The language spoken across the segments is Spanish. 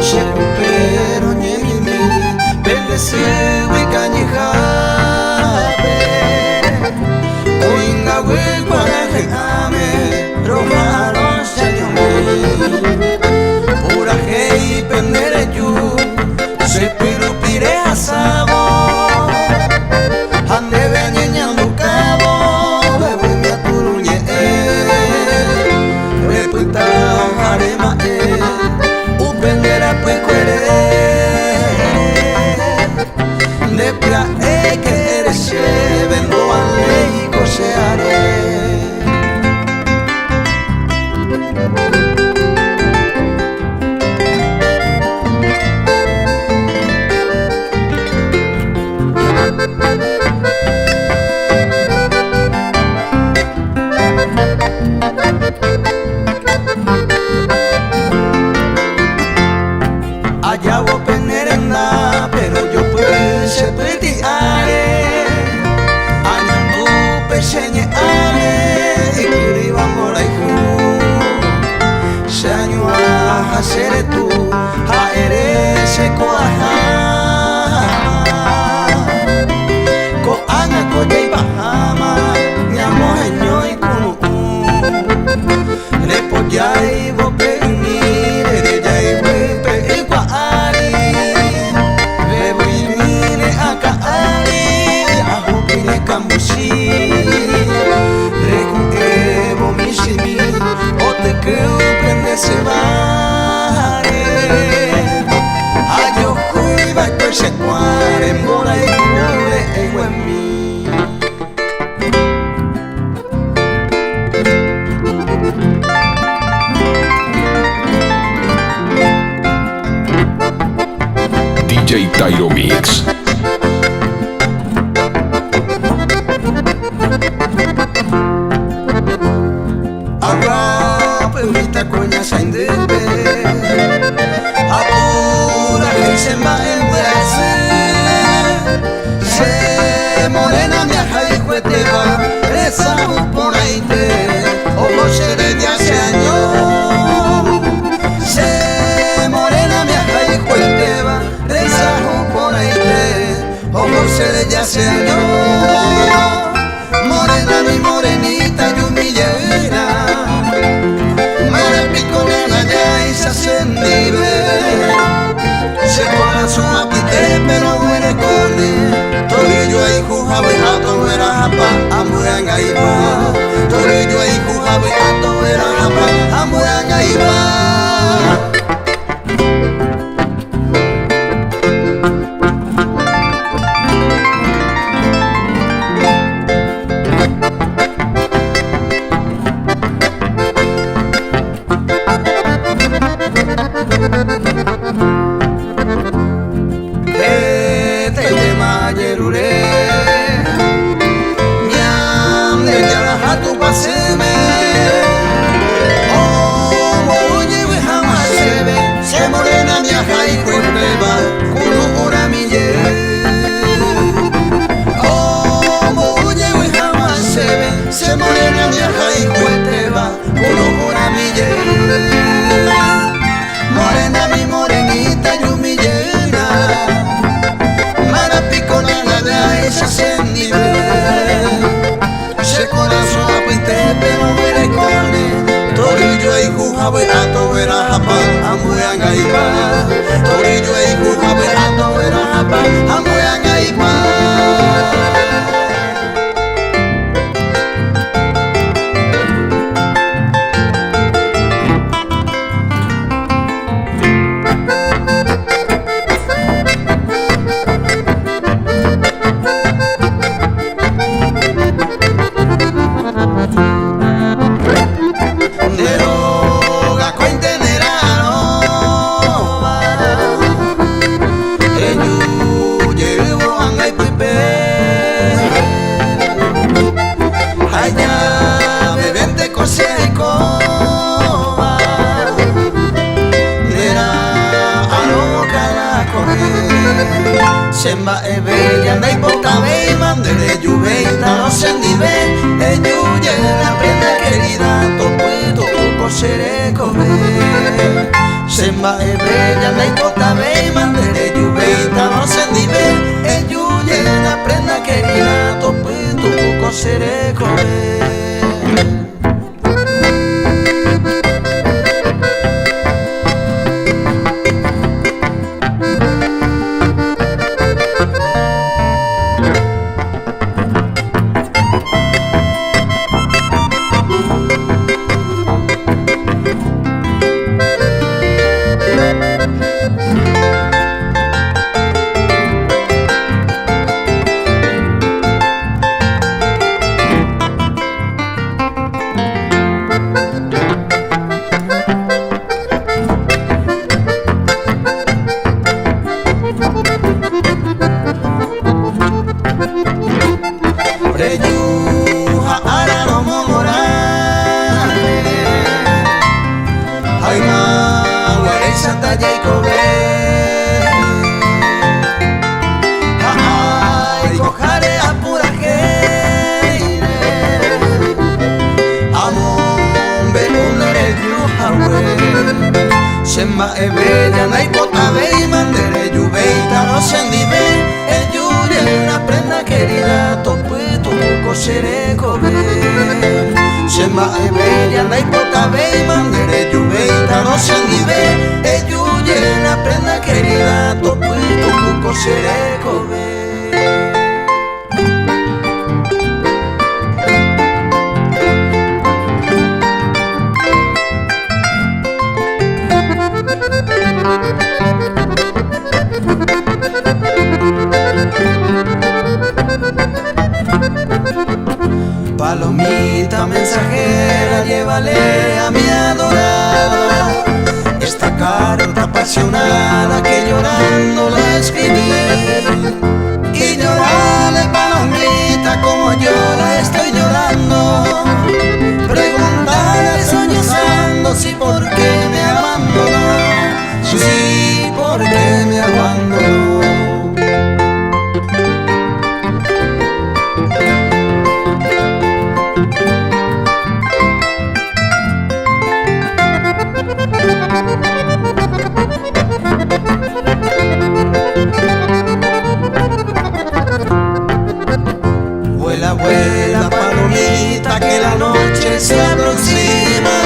se pero nyemimi bendesi wikanyihabe oinga wikwane ame romano senyumi pura hei pendere yu se pirupire asabo ande benyanyando cabo bebe mi aturunye reputa harema upendera puekwere nepra que eres vendo ale y cosearé. Allá voy penerenda, pero yo pues se pretiare. Anyandu pesenye ale, ikiriba moraiku. Se añua hasere tu, haere se koaha. Ko anga ko jai bahama, nyamo henyo ikunu. Lepo jai bo peini, de jai bo peini. Kambushi reku evo mishimi ote prende se vare ayo kui vai per se quare mora e cuore e uemi DJ Tyro Mix. Coña saindebe apura que se va en se morena mi aja y cueteba esa por ahí te ojo seré de hace años se morena mi aja y cueteba esa por ahí te ojo seré de hace años morena mi morenita y humillera se corazón apite pero muere corre torillo ahí jujabe ato era japa amuanga iba torillo ahí jujabe ato era japa amuanga iba. Morena mi morenita y humillera Marapicona la de esa sendive se corazón apite pero muere cone torillo y jujabe ato era japa amuanga iba torillo y jujabe ato era japa amuanga iba. Semba e bella dai portabe mandere giuveita no sendive e giuye la prenda querida to puedo cosere come Semba bella na ikota bei mandere yubeita no sendibe eyuye na prenda querida topu tuku sere kobe. Reyuja araro momorane Haima guareisa talla y cobe Ay, cojare apura geire Amon belunere yuja we Semba bella na ikota bei mandere yubeita no sendibe eyuye na prenda querida topu sere kobe. Semba bella na ikota bei mandere yubeita no sendibe eyuye na prenda querida topu sere kobe. Palomita mensajera, llévale a mi adorada esta carta apasionada que llorando la escribí. Y llorale, palomita, como yo la estoy llorando. Preguntarle soñando si por qué me abandonó, sí, por qué me abandonó. Vuela, vuela, palomita, que la noche se aproxima.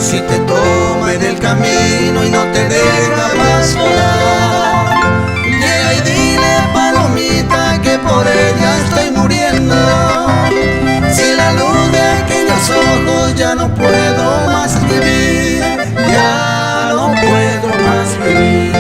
Si te toma en el camino y no te deja más volar, llega y dile, palomita, que por ella estoy muriendo. Si la luz de aquellos ojos ya no puedo más vivir, ya no puedo más vivir.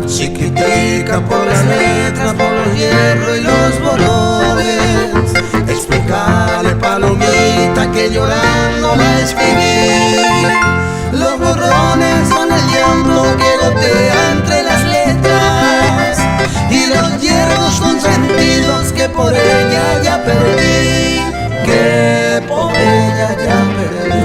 Chiquitica por las letras, por los hierros y los bolones, explicarle, palomita, que llorando la escribí. Los borrones son el llanto que gotea entre las letras y los hierros consentidos que por ella ya perdí, que por ella ya perdí.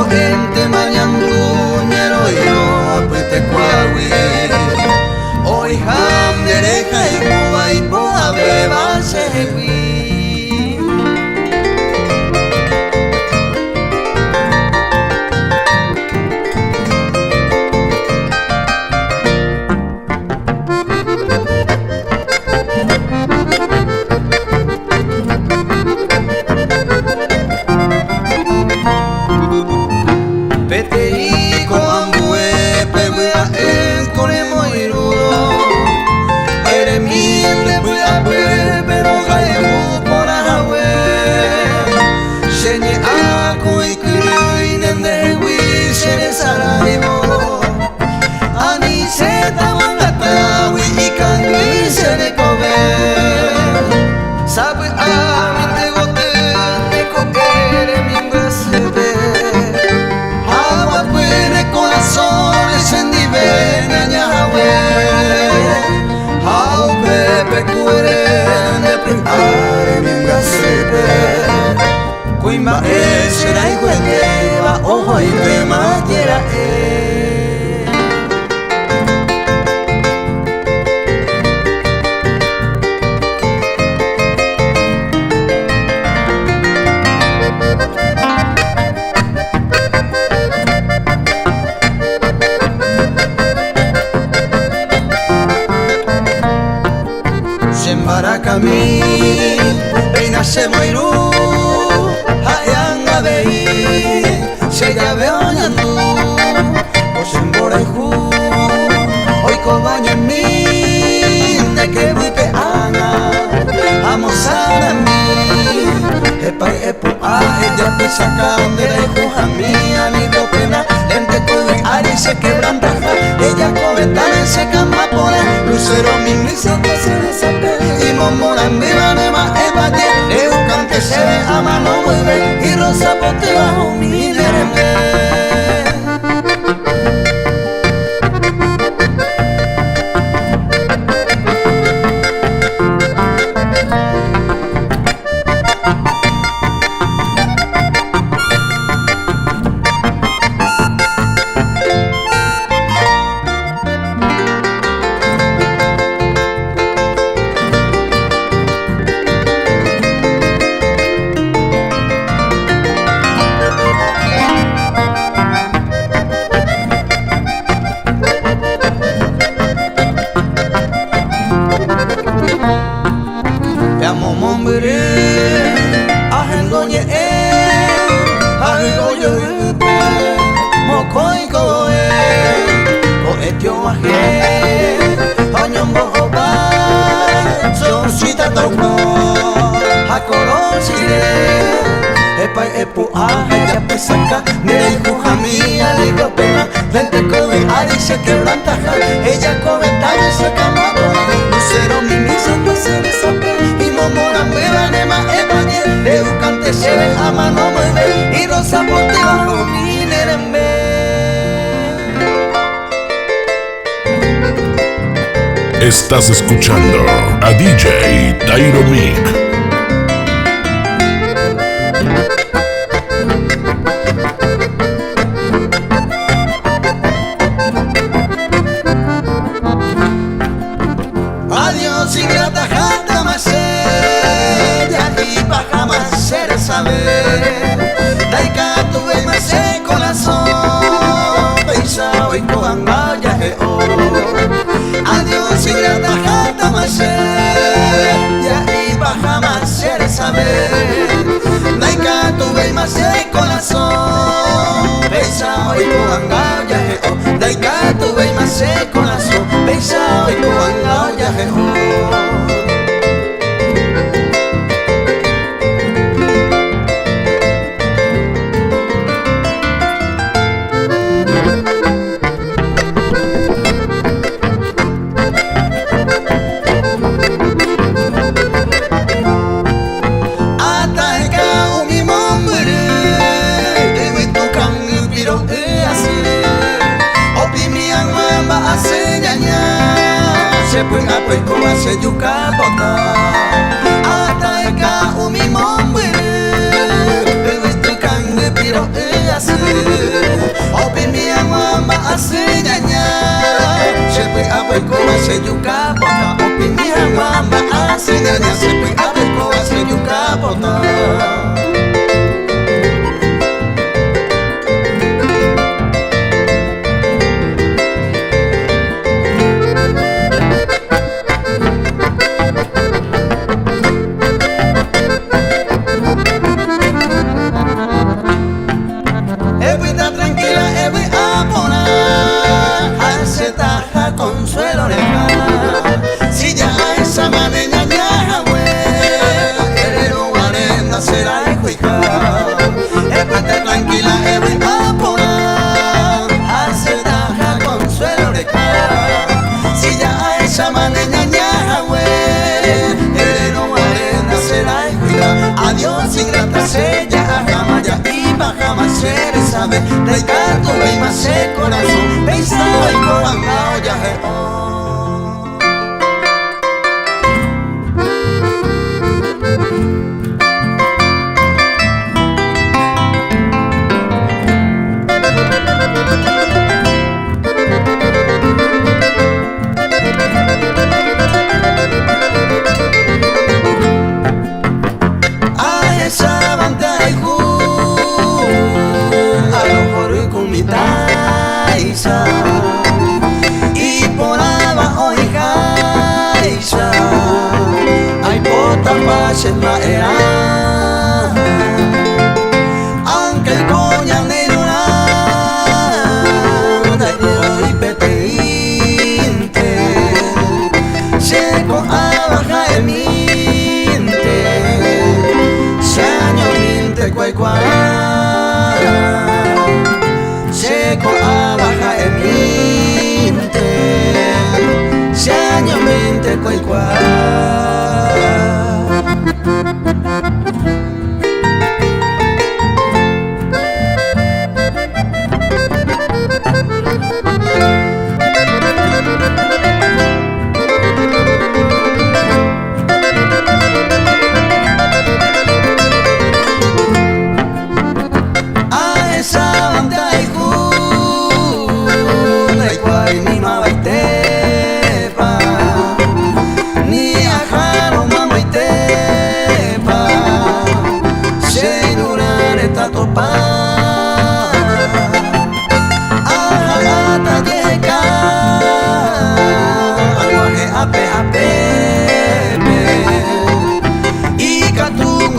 Gente mañandruñero yo apete cuawi hoy ham derecha y cuba y poa beba segui. kami Reina se moiru Hayang abei Sella beoñandu Osembora ihu Oiko bañamin De que buipe ana Amosarami Epai epu a ella te sacan de lejos a mí amigo pena lente todo y ari se quebranta ella cobetana se cama por el lucero mi misa que se desape y momoran viva de más evade le buscan que se ve a mano mueve y rosa pote bajo mi lereme. Epu aja ya pesaka Nere jujami alegro pena Lente kove ari se quebranta ella coventana se cama lucero mi misa que se desape y momora mueva nema epañe Leucante se ve a mano mueve y rosa pote bajo mi nerembe. Estás escuchando a DJ Tairo Mix. Adiós ingrata jata más ella y pa jamás ser saber Daika tuve más el corazón Pensado y coanga ya o Adiós ingrata jata más ella y pa jamás ser saber Daika tuve más el corazón Pensado y coanga ya o Daika tuve más el corazón Pensado y coanga ya Pues como hace yuca bota hasta eka umi mombre esto kan piro así opi mi amamba hace daña siempre abre como hace yuca bota opi mi amamba hace daña siempre abre como hace yuca bota. Consuelo si ya esa maneña ya querero arena será el cuica estate tranquila voy a poner hace taja consuelo si ya esa maneña ya querero arena será el cuica adiós ingrata sella jamaya y baja más ser sabe recato y más el corazón pensado y comandado ya y por abajo hija ay shema era anche il cogna nera dai i peteinte seco abaja e minte sanyo minte quai qua seco abaja e minte sanyo minte quai qua.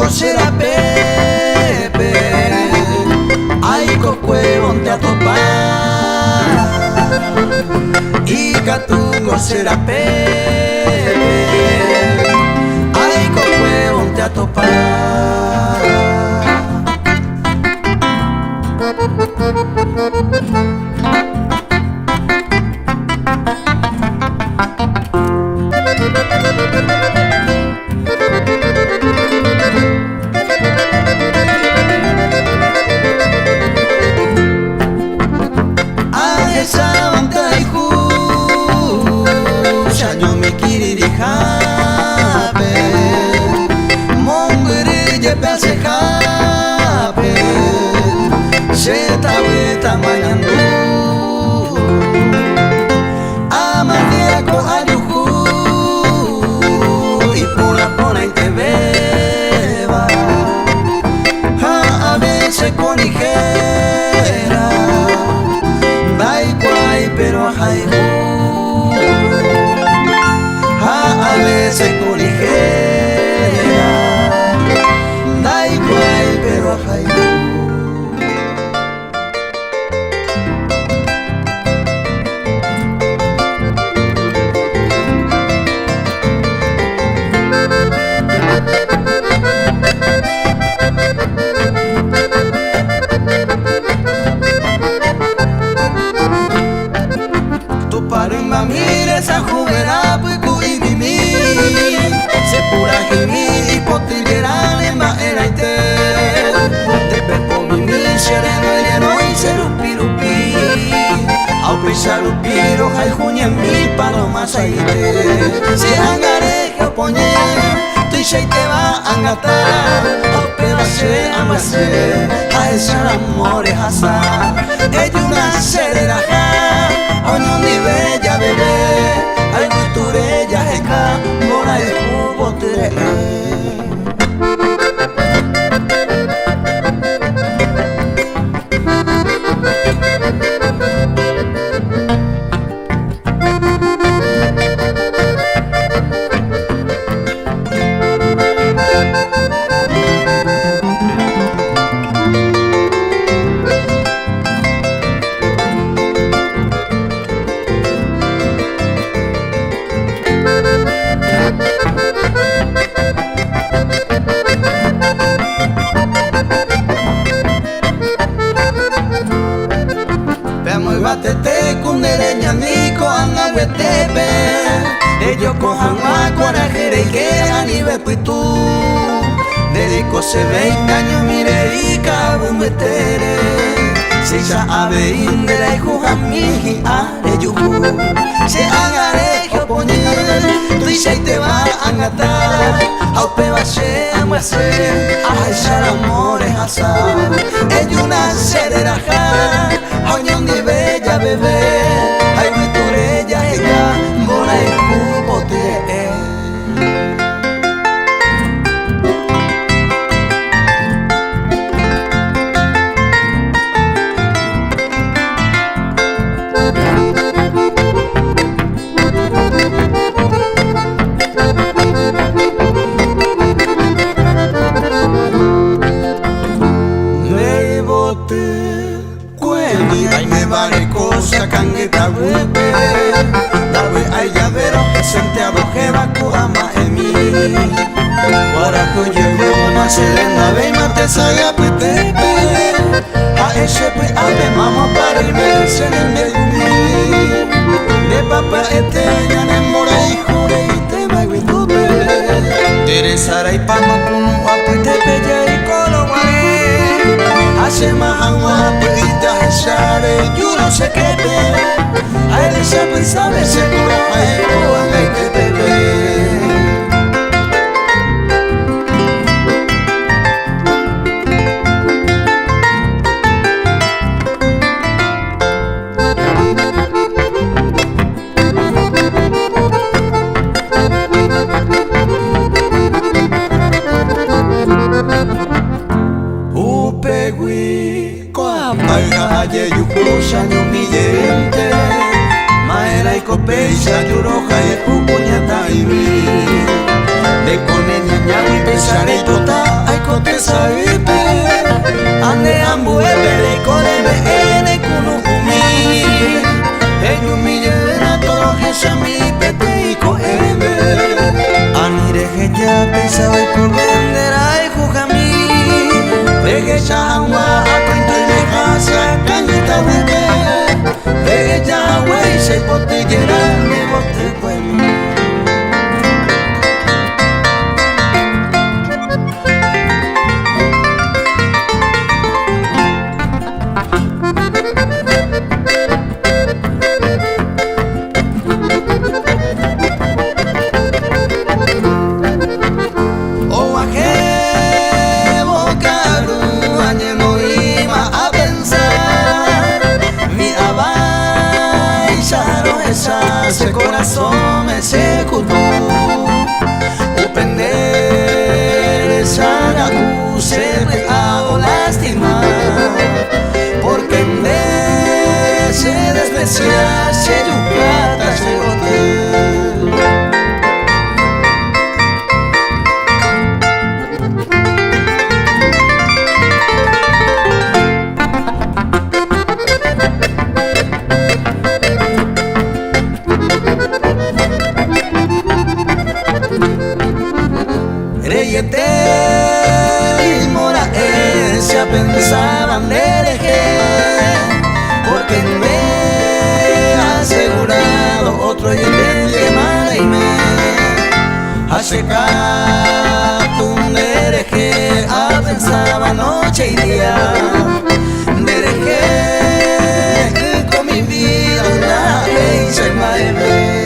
Será Pepe, ay cocuevo te atopar, y catungo será Pepe, ay cocuevo te atopar. Salupiro, hay juña mi paloma saite. Si angare que opoñe, tu y te va a engatar. Ope va se amase, a esa amores asa. Ella una serera ja, oño ni bella bebé. Ay culturella jeca, mora el cubo te. Batete kundereña niko angawetepe ellos cojan macuara jereke anibe pitu dedico se 20 años mire y cabumbetere se ya ave indera y jujan miji are yuju se agare que opoñe tu y te va a engatar aupe va se amase a echar amores asar ellos una serera ja oño ni bella bebé, ay mi turella ella, mora el cubo te. pare cosa cangueta huepe. Dawe ay llavero que senteado que va ama en mí. Guaraco llegó na serenda ve mate saga petepe. A ese pe ave mama para el merced en megumi. De papa eteña ne mora y jure y te maguitupe. Teresara y pama kunu apuitepe ya y colo guare. Hace mahangwa peita hesare yuro se quede. Ay de sabe sabe seguro ay kuang ay te pepe. Aye yukusha nyumiyente Maera y copeisha yuroja y cucuñata y mi De cone ñaña y pesare tota ay cote saipe Ande ambuepe de cone me ene kunukumi De yumiyena toro jesha mi pete y coeme Anireje ya pensaba y por vender ay jujami Rege chahangwa acuento y mejasa cañita bebé Rege chahangwa y se botellera de bote bueno ese corazón me se culpó Upender esa ragu se me hago lastimar Porque en vez de despreciar se yucata se boté Reyete y mora se pensaban de elegir Porque me ha asegurado otro y de mala y me hace un hereje a pensaba noche y día de hereje con mi vida la ley se me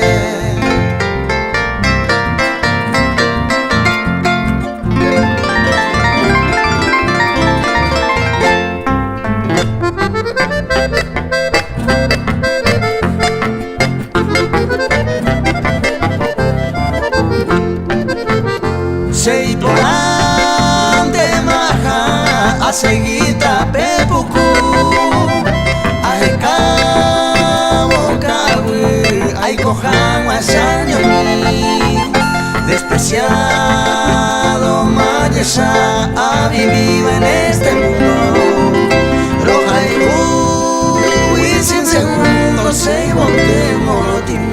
Sei porante maja a seguita pepuku Aika bokawi ay cojan año mi Despreciado mayesa ha vivido en este mundo Roja y sin segundo se voltea morotimi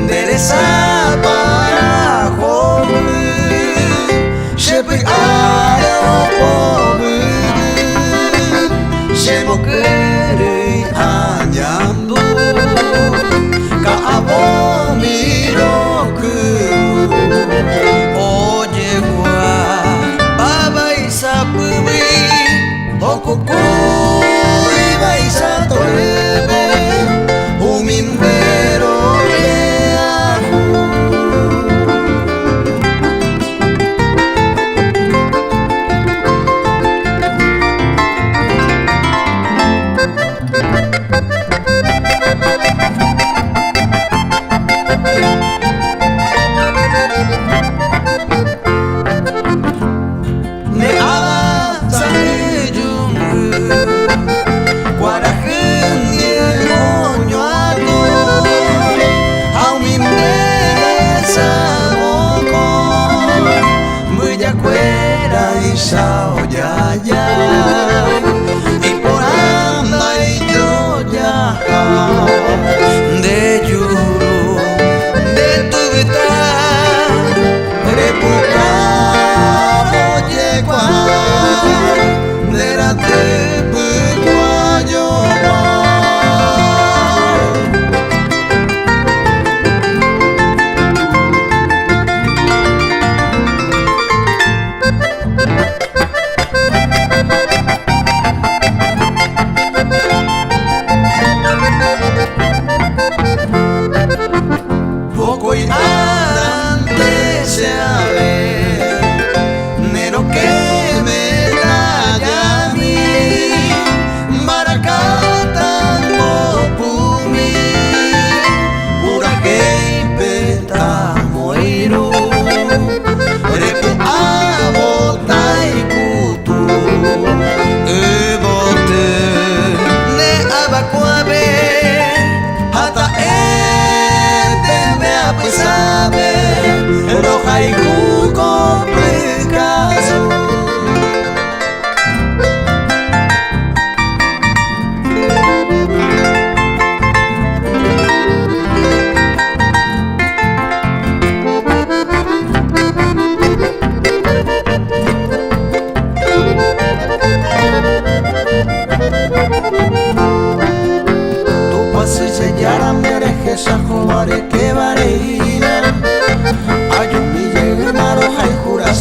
Dereza para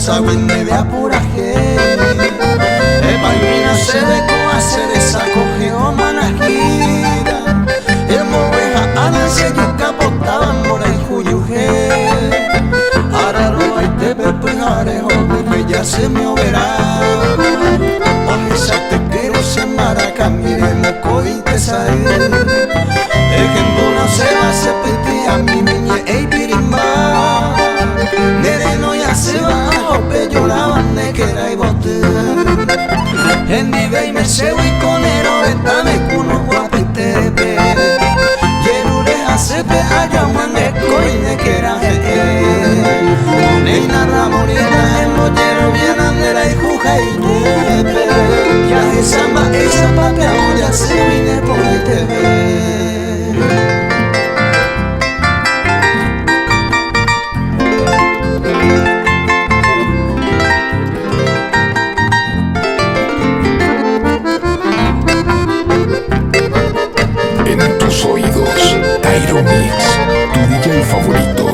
sabin me vea pura gente. El bailina se dejó hacer esa coge o manajira. El moveja ana se yuca botaban por el juyuje. Araro ay te pepejare joven ya se me verá. Ojesa te quiero se maraca mire moco y te sae. Ejemplo no se va se piti a mi niña ey pirimba. Nereno ya se va a jope yo la bande que era y bote. En dive y me se voy con esta me cuno guapitepe. Yerure hace pe allá mande coine que era Neina ramonita en mollero vienen de la hijuja y tepe. Ya esa papea ya se vine por el TV. En tus oídos, Tairo Mix, tu DJ favorito.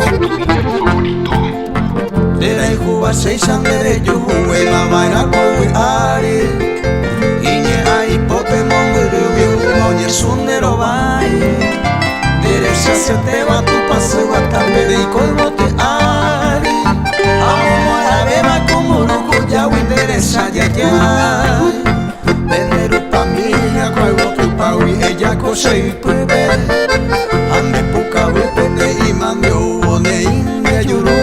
De la hijuba se sandere yo jugué la vaina por ari. Iñe ahí pote mongere yo oye sundero vai. Derecha se te va tu paseo hasta perico el bote ari. Amo la beba como loco ya voy derecha ya ya. Venero pa mía cual tu paui ella cosa y pruebe. Ande poca huepete y mando de india lloró.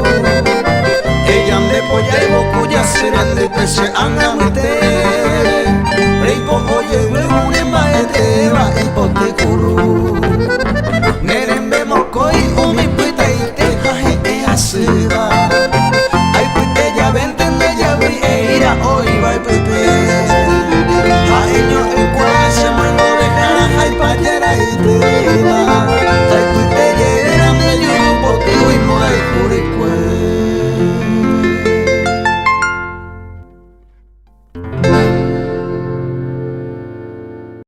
Ella ande polla y boco ya se vende pese anda meter. Rey po oye luego un embaete va y pote curro.